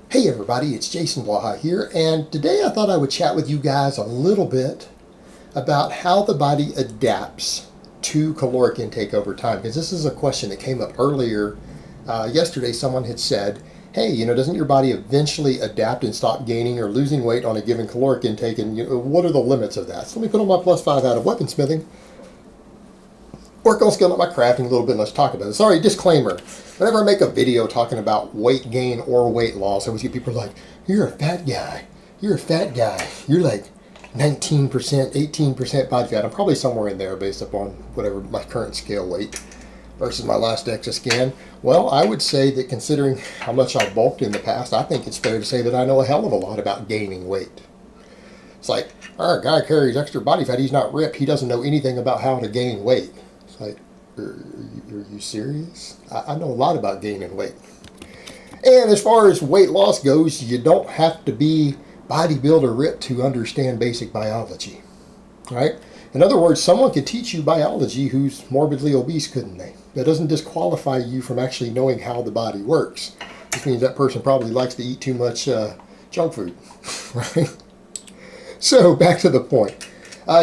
Hey everybody, it's Jason Blaha here, and today I thought I would chat with you guys a little bit about how the body adapts to caloric intake over time, because this is a question that came up earlier. Yesterday someone had said, hey, doesn't your body eventually adapt and stop gaining or losing weight on a given caloric intake, and what are the limits of that? So let me put on my +5 out of weaponsmithing, work on scaling up my crafting a little bit, and let's talk about it. Sorry, disclaimer. Whenever I make a video talking about weight gain or weight loss, I always get people like, you're a fat guy. You're a fat guy. You're like 19%, 18% body fat. I'm probably somewhere in there based upon whatever my current scale weight versus my last DEXA scan. Well, I would say that considering how much I've bulked in the past, I think it's fair to say that I know a hell of a lot about gaining weight. It's like, our guy carries extra body fat. He's not ripped. He doesn't know anything about how to gain weight. It's like, are you serious? I know a lot about gaining weight. And as far as weight loss goes, you don't have to be bodybuilder ripped to understand basic biology, right? In other words, someone could teach you biology who's morbidly obese, couldn't they? That doesn't disqualify you from actually knowing how the body works. Which means that person probably likes to eat too much junk food, right? So back to the point.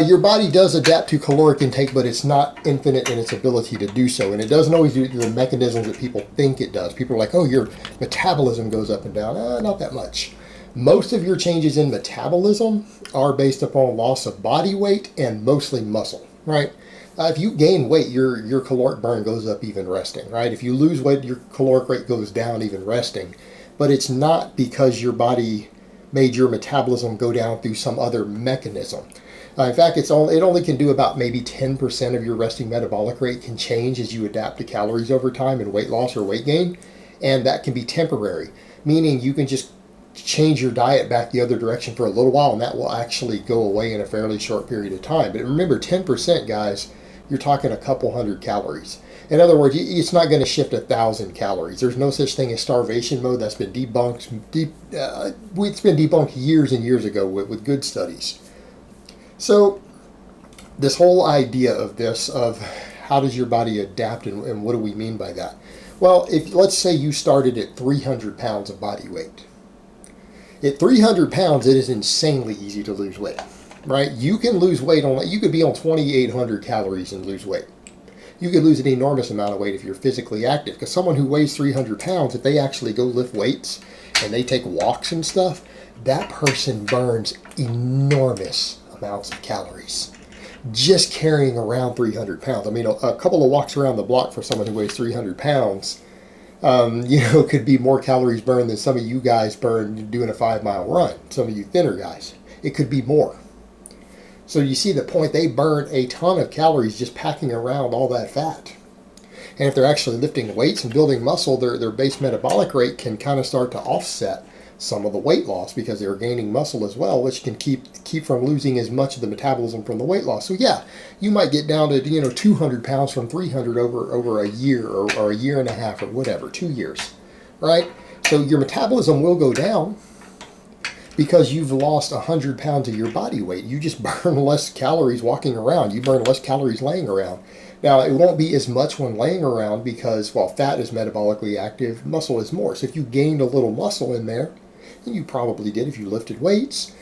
Your body does adapt to caloric intake, but it's not infinite in its ability to do so. And it doesn't always do the mechanisms that people think it does. People are like, oh, your metabolism goes up and down. Not that much. Most of your changes in metabolism are based upon loss of body weight and mostly muscle, right? If you gain weight, your caloric burn goes up even resting, right? If you lose weight, your caloric rate goes down even resting. But it's not because your body made your metabolism go down through some other mechanism. In fact, it only can do about maybe 10% of your resting metabolic rate can change as you adapt to calories over time in weight loss or weight gain, and that can be temporary, meaning you can just change your diet back the other direction for a little while, and that will actually go away in a fairly short period of time. But remember, 10%, guys, you're talking a couple hundred calories. In other words, it's not going to shift 1,000 calories. There's no such thing as starvation mode. That's been debunked. It's been debunked years and years ago with good studies. So this whole idea of how does your body adapt and what do we mean by that? Well, if let's say you started at 300 pounds of body weight. At 300 pounds, it is insanely easy to lose weight, right? You can lose weight you could be on 2,800 calories and lose weight. You could lose an enormous amount of weight if you're physically active, because someone who weighs 300 pounds, if they actually go lift weights and they take walks and stuff, that person burns enormous amounts of calories just carrying around 300 pounds. I mean, a couple of walks around the block for someone who weighs 300 pounds, could be more calories burned than some of you guys burn doing a 5-mile run. Some of you thinner guys, it could be more. So you see the point. They burn a ton of calories just packing around all that fat. And if they're actually lifting weights and building muscle, their base metabolic rate can kind of start to offset some of the weight loss because they're gaining muscle as well, which can keep from losing as much of the metabolism from the weight loss. So yeah, you might get down to 200 pounds from 300 over a year or a year and a half or whatever, 2 years, right? So your metabolism will go down because you've lost 100 pounds of your body weight. You just burn less calories walking around. You burn less calories laying around. Now, it won't be as much when laying around because while fat is metabolically active, muscle is more. So if you gained a little muscle in there, and you probably did if you lifted weights,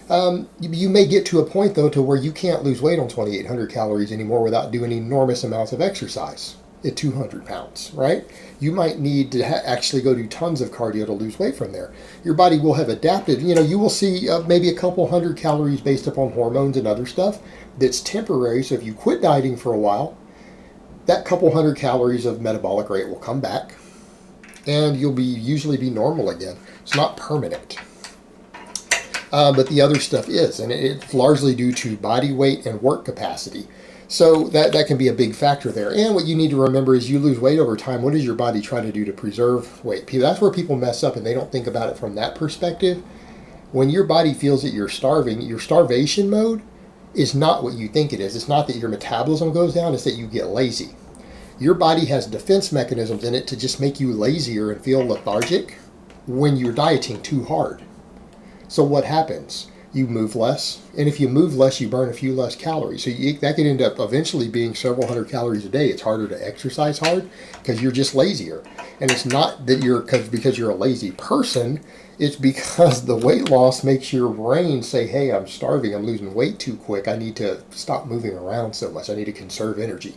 you may get to a point, though, to where you can't lose weight on 2,800 calories anymore without doing enormous amounts of exercise at 200 pounds, right? You might need to actually go do tons of cardio to lose weight from there. Your body will have adapted. You will see maybe a couple hundred calories based upon hormones and other stuff that's temporary. So if you quit dieting for a while, that couple hundred calories of metabolic rate will come back, and you'll usually be normal again. It's not permanent. But the other stuff is, and it's largely due to body weight and work capacity. So that can be a big factor there. And what you need to remember is you lose weight over time. What does your body try to do to preserve weight? That's where people mess up, and they don't think about it from that perspective. When your body feels that you're starving, your starvation mode is not what you think it is. It's not that your metabolism goes down, it's that you get lazy. Your body has defense mechanisms in it to just make you lazier and feel lethargic when you're dieting too hard. So what happens? you move less. And if you move less, you burn a few less calories. So that could end up eventually being several hundred calories a day. It's harder to exercise hard because you're just lazier. And it's not that because you're a lazy person. It's because the weight loss makes your brain say, hey, I'm starving. I'm losing weight too quick. I need to stop moving around so much. I need to conserve energy.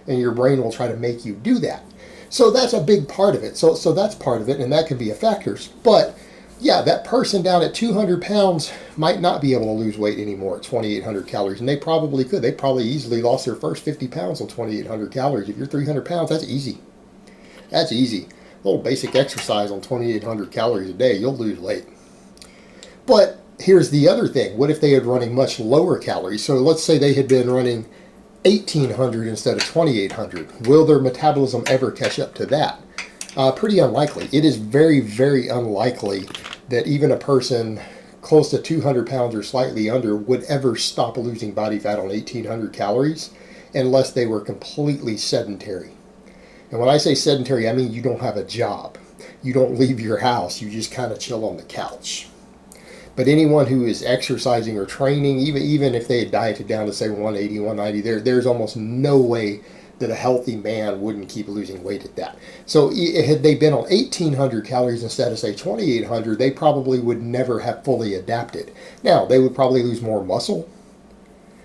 And your brain will try to make you do that. So that's a big part of it. So that's part of it, and that can be a factor. But yeah, that person down at 200 pounds might not be able to lose weight anymore at 2,800 calories, and they probably could. They probably easily lost their first 50 pounds on 2,800 calories. If you're 300 pounds, that's easy. That's easy. A little basic exercise on 2,800 calories a day, you'll lose weight. But here's the other thing. What if they had running much lower calories? So let's say they had been running 1,800 instead of 2,800. Will their metabolism ever catch up to that? Pretty unlikely. It is very, very unlikely that even a person close to 200 pounds or slightly under would ever stop losing body fat on 1,800 calories unless they were completely sedentary. And when I say sedentary, I mean you don't have a job. You don't leave your house. You just kind of chill on the couch. But anyone who is exercising or training, even if they had dieted down to say 180, 190, there's almost no way that a healthy man wouldn't keep losing weight at that. So had they been on 1,800 calories instead of say 2,800, they probably would never have fully adapted. Now, they would probably lose more muscle.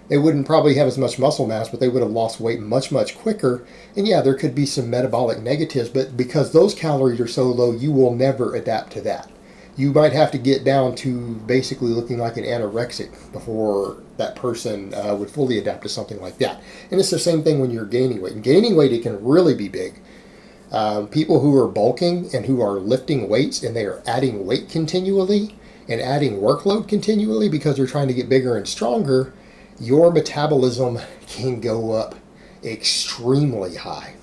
They wouldn't probably have as much muscle mass, but they would have lost weight much, much quicker. And yeah, there could be some metabolic negatives, but because those calories are so low, you will never adapt to that. You might have to get down to basically looking like an anorexic before that person would fully adapt to something like that. And it's the same thing when you're gaining weight. And gaining weight, it can really be big. People who are bulking and who are lifting weights and they are adding weight continually and adding workload continually because they're trying to get bigger and stronger, your metabolism can go up extremely high.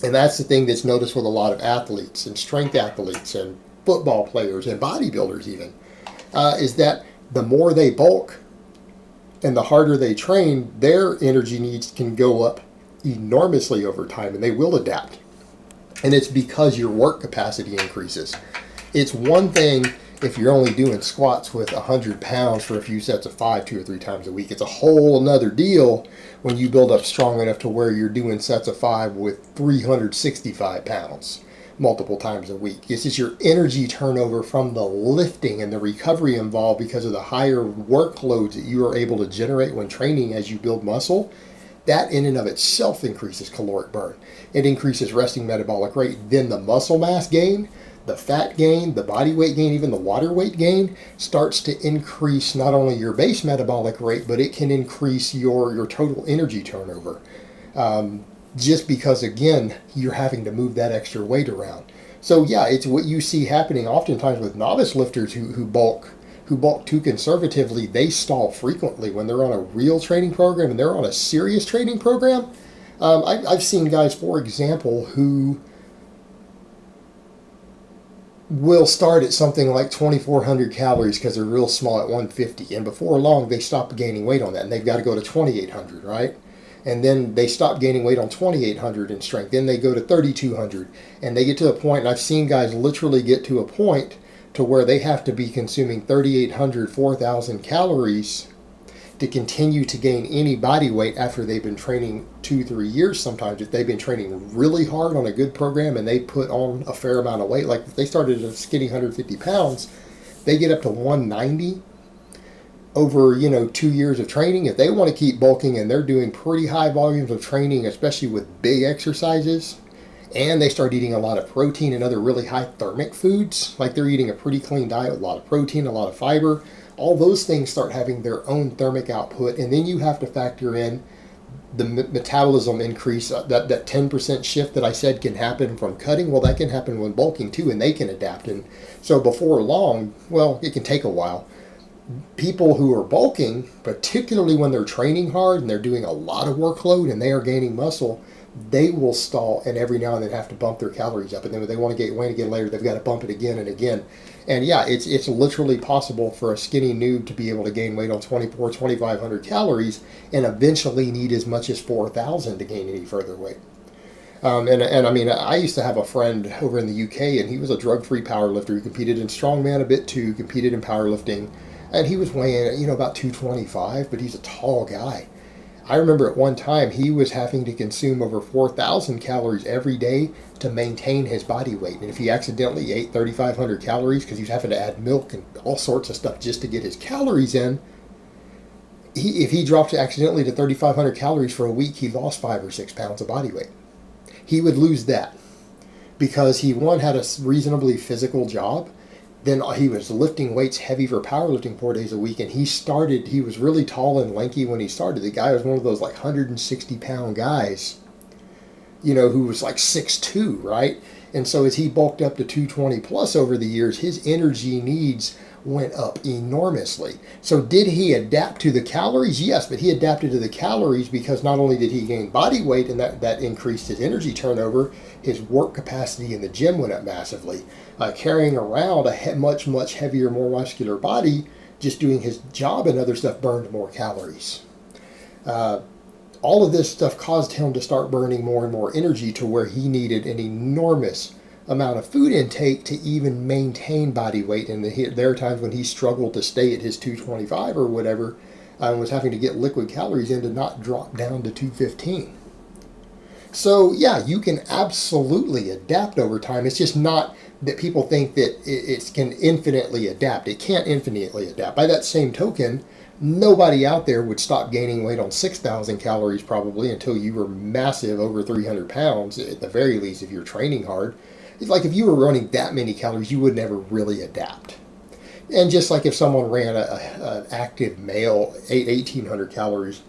And that's the thing that's noticed with a lot of athletes and strength athletes and football players and bodybuilders even, is that the more they bulk and the harder they train, their energy needs can go up enormously over time, and they will adapt. And it's because your work capacity increases. It's one thing if you're only doing squats with 100 pounds for a few sets of 5, 2 or 3 times a week. It's a whole another deal when you build up strong enough to where you're doing sets of 5 with 365 pounds multiple times a week. This is your energy turnover from the lifting and the recovery involved because of the higher workloads that you are able to generate when training as you build muscle. That in and of itself increases caloric burn. It increases resting metabolic rate. Then the muscle mass gain, the fat gain, the body weight gain, even the water weight gain starts to increase not only your base metabolic rate, but it can increase your total energy turnover. Just because, again, you're having to move that extra weight around. So yeah, it's what you see happening oftentimes with novice lifters who bulk too conservatively. They stall frequently when they're on a real training program and they're on a serious training program. I've seen guys, for example, who will start at something like 2,400 calories because they're real small at 150, and before long they stop gaining weight on that and they've got to go to 2,800, right? And then they stop gaining weight on 2,800 in strength. Then they go to 3,200. And they get to a point, and I've seen guys literally get to a point to where they have to be consuming 3,800, 4,000 calories to continue to gain any body weight after they've been training 2-3 years sometimes. If they've been training really hard on a good program and they put on a fair amount of weight, like if they started at a skinny 150 pounds, they get up to 190 over 2 years of training. If they want to keep bulking and they're doing pretty high volumes of training, especially with big exercises, and they start eating a lot of protein and other really high thermic foods, like they're eating a pretty clean diet with a lot of protein, a lot of fiber, all those things start having their own thermic output. And then you have to factor in the metabolism increase, that 10% shift that I said can happen from cutting. Well, that can happen when bulking too, and they can adapt. And so before long, well, it can take a while. People who are bulking, particularly when they're training hard and they're doing a lot of workload and they are gaining muscle, they will stall and every now and then have to bump their calories up. And then when they want to gain weight again later, they've got to bump it again and again. And yeah, it's literally possible for a skinny noob to be able to gain weight on 2,500 calories and eventually need as much as 4,000 to gain any further weight. And I mean, I used to have a friend over in the UK, and he was a drug-free powerlifter. He competed in strongman a bit too, competed in powerlifting. and he was weighing, about 225, but he's a tall guy. I remember at one time he was having to consume over 4,000 calories every day to maintain his body weight. And if he accidentally ate 3,500 calories because he was having to add milk and all sorts of stuff just to get his calories in, if he dropped accidentally to 3,500 calories for a week, he lost 5 or 6 pounds of body weight. He would lose that because he, one, had a reasonably physical job. Then he was lifting weights heavy for powerlifting 4 days a week, and he was really tall and lanky when he started. The guy was one of those like 160-pound guys, who was like 6'2", right? And so as he bulked up to 220 plus over the years, his energy needs went up enormously. So did he adapt to the calories? Yes, but he adapted to the calories because not only did he gain body weight, and that increased his energy turnover, his work capacity in the gym went up massively. Carrying around a much, much heavier, more muscular body, just doing his job and other stuff burned more calories. All of this stuff caused him to start burning more and more energy to where he needed an enormous amount of food intake to even maintain body weight. And there are times when he struggled to stay at his 225 or whatever, and was having to get liquid calories in to not drop down to 215. So yeah, you can absolutely adapt over time. It's just not that people think that it can infinitely adapt. It can't infinitely adapt. By that same token, nobody out there would stop gaining weight on 6,000 calories probably until you were massive, over 300 pounds at the very least if you're training hard. It's like if you were running that many calories, you would never really adapt. And just like if someone ran an active male, 1,800 calories,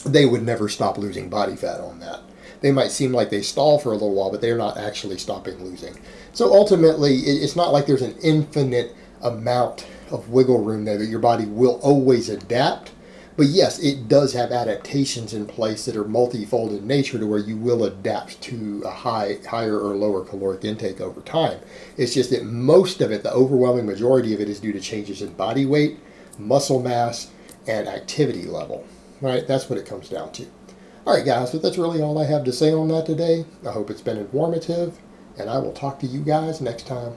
they would never stop losing body fat on that. They might seem like they stall for a little while, but they're not actually stopping losing. So ultimately, it's not like there's an infinite amount of wiggle room there that your body will always adapt. But yes, it does have adaptations in place that are multifold in nature to where you will adapt to a higher or lower caloric intake over time. It's just that most of it, the overwhelming majority of it, is due to changes in body weight, muscle mass, and activity level. Right? That's what it comes down to. All right, guys, but that's really all I have to say on that today. I hope it's been informative, and I will talk to you guys next time.